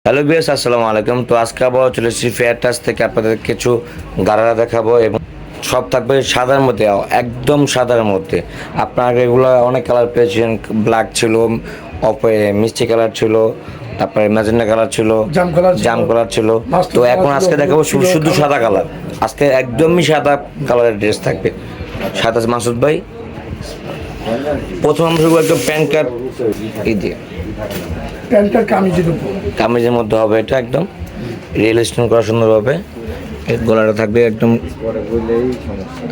Hello বিয়াস, আসসালামু আলাইকুম। তো আজকে আবার চলে এসেছি ফেয়ার টাচ থেকে আপনাদের কিছু গাড়ারা দেখাবো এবং সব থাকবে সাদার মধ্যে, একদম সাদার মধ্যে। আপনার এগুলো অনেক কালার পেয়েছেন, ব্ল্যাক ছিল, মিষ্টি কালার ছিল, তারপরে ম্যাজেন্ডা কালার ছিল, জাম কালার ছিল। তো এখন আজকে দেখাবো শুধু সাদা কালার। আজকে একদমই সাদা কালারের ড্রেস থাকবে। সাদা মাসুদ ভাই, প্রথম আমরা শুরু একদম প্যান্ট কাট দিয়ে প্যান্টটা কামিজের উপর, কামিজের মধ্যে হবে। এটা একদম রিয়েল স্টোন করা সুন্দরভাবে। এর গলাটা থাকবে একদম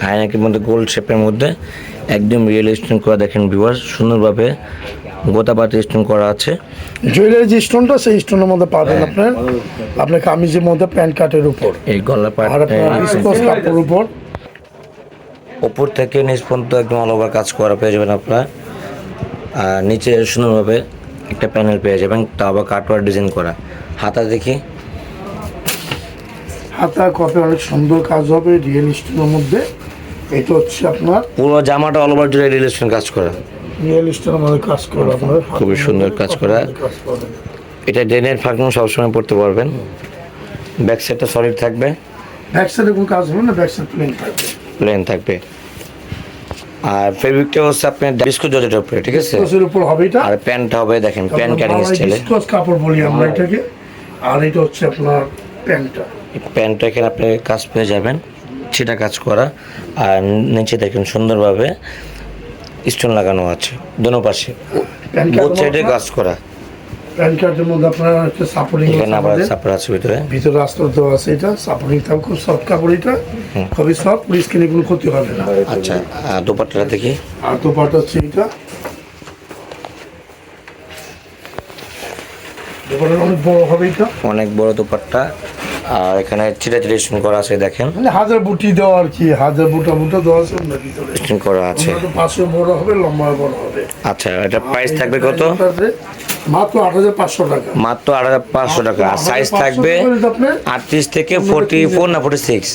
হাইনেকের মধ্যে গোল্ড শেপের মধ্যে, একদম রিয়েল স্টোন করা। দেখেন ভিউয়ার্স, সুন্দরভাবে গোতাপাতি স্টোন করা আছে। জুয়েলারি যে স্টোনটা সেই স্টোনের মধ্যে পাবেন আপনার কামিজের মধ্যে প্যান্ট কাটের উপর, এই গলা আর আপনার বিস্কস কাপড়ের উপর ওপর থেকে নিচ পর্যন্ত একদম অল ওভার কাজ করা পেয়ে যাবেন আপনারা। আর নিচে সুন্দরভাবে একটা প্যানেল পেয়ে যাবেন, তা আবার কাটওয়ার ডিজাইন করা। হাতা দেখি, হাতা কপে অনেক সুন্দর কাজ হবে রিয়েল স্টোনের মধ্যে। এটা হচ্ছে আপনার পুরো জামাটা অল ওভার জুড়ে রিয়েল স্টোন কাজ করা, রিয়েল স্টোনের মধ্যে কাজ করা, আপনার খুবই সুন্দর কাজ করা। এটা ডেনের ফাঁকনো সবসময় পড়তে পারবেন। ব্যাক সাইডটা সলিড থাকবে, ব্যাক সাইডে কোনো কাজ হবে না, ব্যাক সাইড প্লেন থাকবে, প্লেন থাকবে। আর ফেব্রিকটা হচ্ছে আপনার বিস্কুট জর্জেটের উপরে, ঠিক আছে। বিস্কসের উপর হবে এটা, আর প্যান্টটা হবে দেখেন প্যান্ট কাটিং স্টাইলে। বিস্কস কাপড় বলি আমরা এটাকে। আর এটা হচ্ছে আপনার প্যান্টটা, প্যান্টটা এখানে আপনি কাজ পেয়ে যাবেন, সেটা কাজ করা। আর নিচে দেখেন সুন্দরভাবে স্টোন লাগানো আছে দোনো পাশে, বোথ সাইডে কাজ করা। প্যান্ট কার্ডের মধ্যে আপনার হচ্ছে সাপোর্টিং এখানে আবার সাপোর্ট আছে ভিতরে আস্তর দেওয়া আছে, এটা সাপোর্টিং থাকবে, খুব সফট কাপড়, এটা খুবই সফট, স্কিনে কোনো ক্ষতি হবে না। আচ্ছা, দোপাট্টাটা দেখি। আর দোপাট্টা হচ্ছে এটা, দোপাট্টা অনেক বড় হবে, এটা অনেক বড় দোপাট্টা। আর এখানে চিটা চিটা স্টোন করা আছে দেখেন, মানে হাজার বুটি দেওয়া আর কি, হাজার বুটা দেওয়া আছে ওনার ভিতরে, স্টোন করা আছে। পাশে বড় হবে, লম্বা বড় হবে। আচ্ছা, এটা প্রাইস থাকবে কত? মাত্র ৮৫০০ টাকা। মাত্র ৮৫০০ টাকা। আর সাইজ থাকবে ৩৮ থেকে ৪৪ না ৪৬।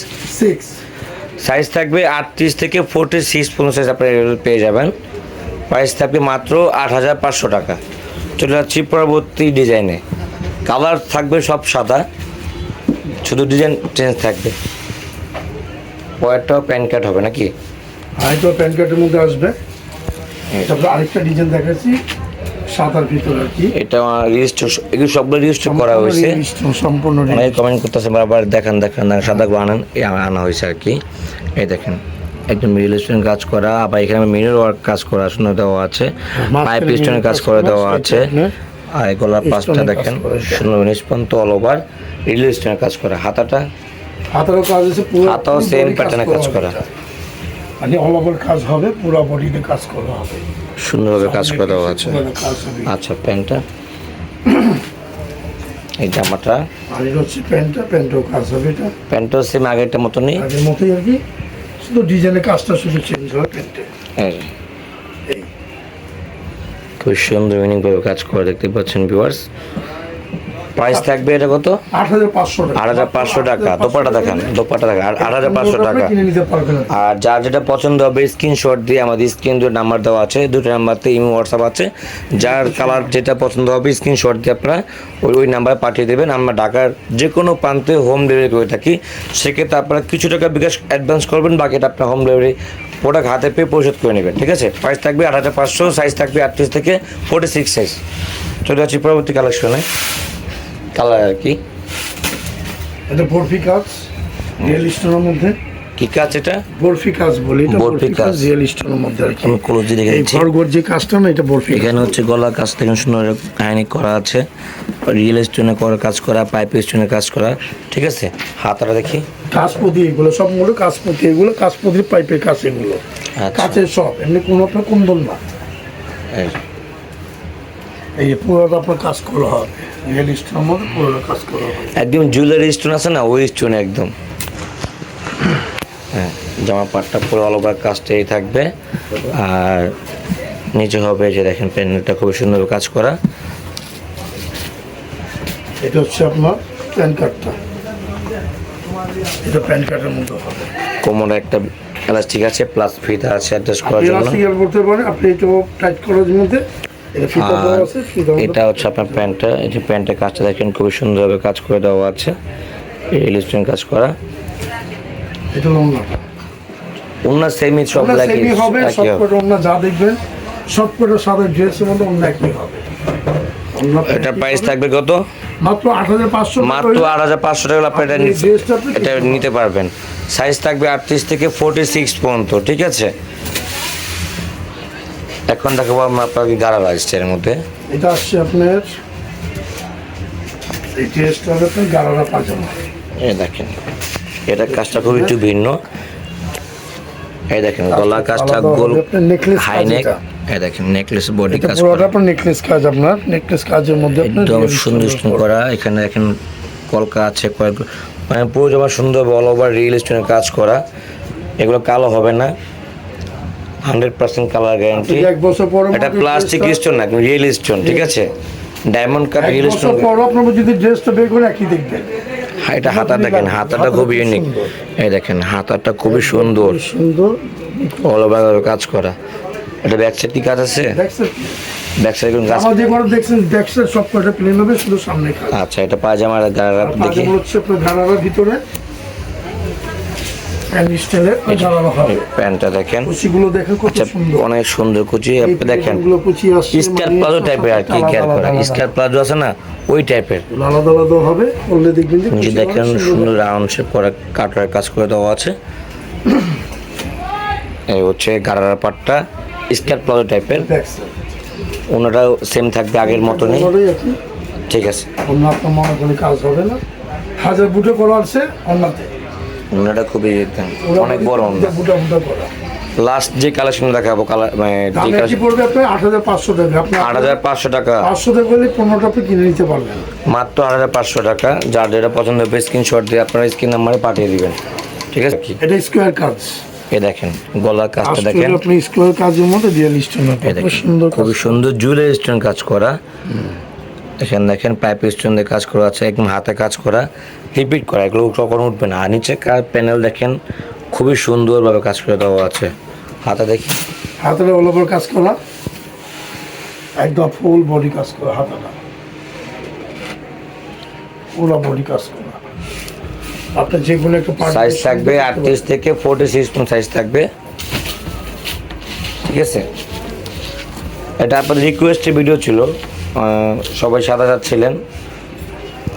সাইজ থাকবে ৩৮ থেকে ৪৬ পর্যন্ত সাইজ আপনি পেয়ে যাবেন। প্রাইস থাকবে মাত্র ৮৫০০ টাকা। চলে যাচ্ছি পরবর্তী ডিজাইনে। কালার থাকবে সব সাদা, শুধু ডিজাইন চেঞ্জ থাকবে। পরেরটাও প্যান কাট হবে নাকি? আরেকটা প্যান কার্ডের মধ্যে আসবে। তারপরে আরেকটা ডিজাইন দেখাচ্ছি সাদার ভিতরে আর কি। এটা রেজিস্টার, এগুলো সবগুলো রেজিস্টার করা হয়েছে। সম্পূর্ণ অনেক কমেন্ট করতেছে বারবার, দেখান সাদাগুলো আনান। এই আনা হয়েছে আর কি। এই দেখেন একদম রিয়েল স্টোনের কাজ করা, আবার এখানে মিরর ওয়ার্ক কাজ করা সুন্দর দেওয়া আছে, পাইপ স্টোনের কাজ করে দেওয়া আছে। আর এই গলার পাশটা দেখেন সুন্দর নিষ্পন্ত অল ওভার রিয়েল স্টোনের কাজ করা। হাতারও কাজ আছে, পুরো হাতাও সেম প্যাটার্নে কাজ করা, মানে অল ওভার কাজ হবে, পুরো বডিতে কাজ করা হবে, সুন্দরভাবে কাজ করে দেওয়া আছে। আচ্ছা, প্যান্টটা, এই জামাটা, আর এটা হচ্ছে প্যান্টও কাজ হবে। এটা প্যান্টও সেম আগেরটা মতনই, আগের মতোই আর কি, শুধু ডিজাইনের কাজটা শুধু চেঞ্জ হয় প্যান্টে। খুব সুন্দর মিনিংভাবে কাজ করে, দেখতে পাচ্ছেন ভিউয়ার্স। প্রাইস থাকবে এটা কত? ৮৫০০ টাকা। দোপাট্টা দেখান, দোপাট্টা দেখান। ৮৫০০ টাকা। আর যার যেটা পছন্দ হবে স্ক্রিনশট দিয়ে আমাদের স্ক্রিন দুটো নাম্বার দেওয়া আছে, দুটো নাম্বারতে ইমো হোয়াটসঅ্যাপ আছে। যার কালার যেটা পছন্দ হবে স্ক্রিনশট দিয়ে আপনারা ওই নাম্বারে পাঠিয়ে দেবেন। আমরা ঢাকার যে কোনো প্রান্তে হোম ডেলিভারি করে থাকি। সেক্ষেত্রে আপনারা কিছু টাকা বিকাশ অ্যাডভান্স করবেন, বাকিটা আপনার হোম ডেলিভারি প্রোডাক্ট হাতে পেয়ে পরিশোধ করে নেবেন, ঠিক আছে। প্রাইস থাকবে ৮৫০০, সাইজ থাকবে ৩৮ থেকে ৪৬ সাইজ। চলে যাচ্ছি পরবর্তী কালেকশনে। কালার আর কি, এটা বরফি কাজ রিয়েল স্টোনের মধ্যে। কি কাজ এটা? বরফি কাজ বলি, এটা বরফি কাজ রিয়েল স্টোনের মধ্যে আর কি। আমি ক্লোজলি দেখে এই ঘরঘর যে কাজটা না, এটা বরফি। এখানে হচ্ছে গলা কাজ থেকে সুন্দর কাহিনী করা আছে, রিয়েল স্টোনে করা কাজ করা, পাইপ স্টোনে কাজ করা, ঠিক আছে। হাতাটা দেখি, কাজপতি, এগুলো সবগুলো কাজপতি, এগুলো কাজপতির পাইপের কাজ, এগুলো কাছের সব, এমনি কোনো আপনার কুন্দন না। এই পুরোটা আপনার কাজ করা হবে রিয়েল স্টোনের মধ্যে, পুরোটা কাজ করা হবে একদম জুয়েলারি স্টোন আছে না, ওই স্টোনে একদম। হ্যাঁ, জামা পাটটা পুরো অল ওভার কাজটাই থাকবে। আর নিচে হবে যে দেখেন প্যানেলটা খুব সুন্দর কাজ করা। এটা হচ্ছে আপনার প্যান কার্ডটা, এটা প্যান কার্ডের মধ্যে হবে। কোমরে একটা এলাস্টিক আছে, প্লাস ফিতা আছে অ্যাডজাস্ট করার জন্য। এলাস্টিক করতে পারেন আপনি, এটা টাইট করার মধ্যে আর এটা হচ্ছে আপনার প্যান্টটা, এই যে প্যান্টের কাজটা দেখেন খুবই সুন্দরভাবে কাজ করে দেওয়া আছে, ইলাস্ট্রেশন কাজ করা। এটা লম্বা ওনার সেমি সব লাগে হবে, সবকটা ওনা যা দেখবেন সবকটা সাদা ড্রেসের মধ্যে ওনা একই হবে। এটা প্রাইস থাকবে কত? মাত্র 8500, মাত্র 8500 টাকা আপনি এটা নিতে পারবেন। সাইজ থাকবে 38 থেকে 46 পর্যন্ত, ঠিক আছে। এখন দেখাবো আমরা আপনাকে গারারা স্টাইলের মধ্যে। এটা আসছে আপনার এই ড্রেসটা হলো আপনার গারারা পাজামা। এই দেখেন এটা কাজটা খুব একটু ভিন্ন। এই দেখেন গলা কাজটা গোল হাই নেক। এই দেখেন নেকলেস বডি কাজ করা, পুরোটা আপনার নেকলেস কাজ, আপনার নেকলেস কাজের মধ্যে একদম সুন্দর করা। এখানে দেখেন কলকা আছে, মানে পুরো জামা সুন্দর অল ওভার রিয়েল স্টোনের কাজ করা। এগুলো কালো হবে না, 100% কালার গ্যারান্টি। এক বছর পর এটা প্লাস্টিক স্টোন না, রিয়েল স্টোন, ঠিক আছে। Diamond cut real stone. পর আপনারা যদি ড্রেসটা বের করে একই দেখবেন। এটা হাতা দেখেন, হাতাটা খুবই ইউনিক। এই দেখেন হাতাটা খুবই সুন্দর সুন্দর অল ওভার কাজ করা। এটা ব্যাক সাইড কি কাজ আছে? ব্যাক সাইড কোন কাজ? আমাদের ঘরে দেখছেন ব্যাক সাইড সব কটা প্লেন হবে, শুধু সামনে কাজ। আচ্ছা, এটা পায়জামার গারারা দেখি। পায়জামা হচ্ছে আপনার গারারার ভিতরে প্যান্ট স্টাইলে গারারা হবে। প্যান্টটা দেখেন, কুচিগুলো দেখেন কত সুন্দর, অনেক সুন্দর কুচি। আপনি দেখেন কুচি আছে স্কার্ট প্লাজো টাইপের আর কি কেয়ার করা, স্কার্ট প্লাজো আছে না ওই টাইপের। আলাদা আলাদা হবে, বললে দেখবেন যে দেখেন সুন্দর রাউন্ড শেপ করা কাটার কাজ করে দেওয়া আছে। এই হচ্ছে গারারা পাটটা স্কার্ট প্লাজো টাইপের। ওনাটাও সেম থাকবে আগের মতনই, ঠিক আছে। অন্য আপনার মনে করে কাজ হবে না, হাজার বুটে করা আছে অন্যতে। ওনাটা খুবই অনেক বড় ওনা। বুটা বুটা করা। লাস্ট যে কালেকশন দেখাবো মানে যে কি পড়বে আপনার 8500 টাকা। আপনি 8500 টাকা, 500 টাকা হলে 15টা আপনি কিনে নিতে পারবেন মাত্র 8500 টাকা। যার যেটা পছন্দ হবে স্ক্রিনশট দিয়ে আপনারা স্ক্রিন নাম্বারে পাঠিয়ে দিবেন, ঠিক আছে। এটা স্কোয়ার কাজ। এই দেখেন গলার কাজটা দেখেন, আপনি স্কোয়ার কাজের মধ্যে রিয়েল স্টোন সুন্দর, খুবই সুন্দর জুয়েলারি স্টোন কাজ করা। এখানে দেখেন পাইপ স্টোন দিয়ে কাজ করা আছে, একদম হাতে কাজ করা, রিপিট করা, এগুলো কখনো উঠবে না। আর নিচে প্যানেল দেখেন খুবই সুন্দরভাবে কাজ করে দেওয়া আছে। হাতে দেখি, হাতে অল ওভার কাজ করা, একদম ফুল বডি কাজ করা, হাতাটা পুরো বডি কাজ করা। আপনার যে কোনো একটা সাইজ থাকবে 38 থেকে 46 পর্যন্ত সাইজ থাকবে, ঠিক আছে। এটা আপনাদের রিকোয়েস্টের ভিডিও ছিল, সবাই সাদা ছিলেন।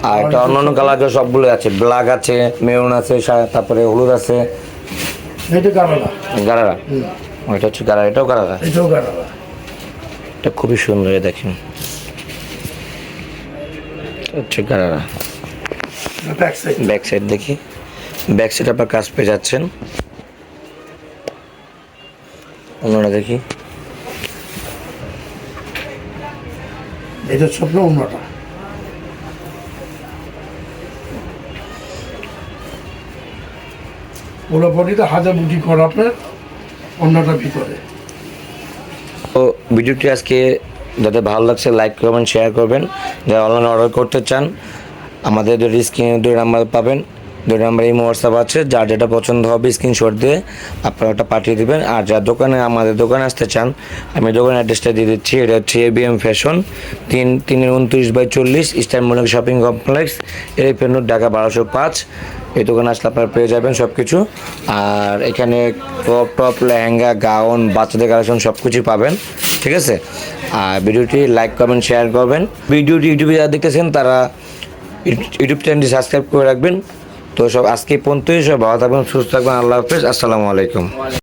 আর এটা অন্যান্য কালার সবগুলো আছে, ব্ল্যাক আছে, মেরুন আছে, তারপরে হলুদ আছে। এটা গারারা, গারারা ওইটা হচ্ছে গারারা, এটাও গারারা, এটাও গারারা। এটা খুবই সুন্দর, দেখেন হচ্ছে গারারা। ব্যাক সাইড দেখি, ব্যাক সাইড আপনার কাজ পেয়ে যাচ্ছেন। অন্যটা দেখি, এটা ছোট অন্যটা। পুরো বডিটা হাজার বুটি করা আপনার অন্যটার ভিতরে। তো ভিডিওটি আজকে যাদের ভালো লাগছে লাইক করবেন, শেয়ার করবেন। যারা অনলাইনে অর্ডার করতে চান আমাদের স্ক্রিনে 2 নাম্বার পাবেন, 2 নাম্বার এই হোয়াটসঅ্যাপ আছে। যার যেটা পছন্দ হবে স্ক্রিনশট দিয়ে আপনারা ওটা পাঠিয়ে দেবেন। আর যার আমাদের দোকানে আসতে চান, আমি দোকানের অ্যাড্রেসটা দিয়ে দিচ্ছি। এটা হচ্ছে ABM fashion, 3-29/40 eastern Mallik shopping complex, elephant road, Dhaka 1205। এই দোকানে আসলে আপনারা পেয়ে যাবেন সব কিছু। আর এখানে ক্রপ টপ, লেহেঙ্গা, গাউন, বাচ্চাদের কালেকশন সব কিছুই পাবেন, ঠিক আছে। আর ভিডিওটি লাইক করবেন, শেয়ার করবেন। ভিডিওটি ইউটিউবে যারা দেখতেছেন তারা ইউটিউব চ্যানেলটি সাবস্ক্রাইব করে রাখবেন। তো সব আজকে পর্যন্তই, সব ভালো থাকবেন, সুস্থ থাকবেন। আল্লাহ হাফেজ, আসসালামু আলাইকুম।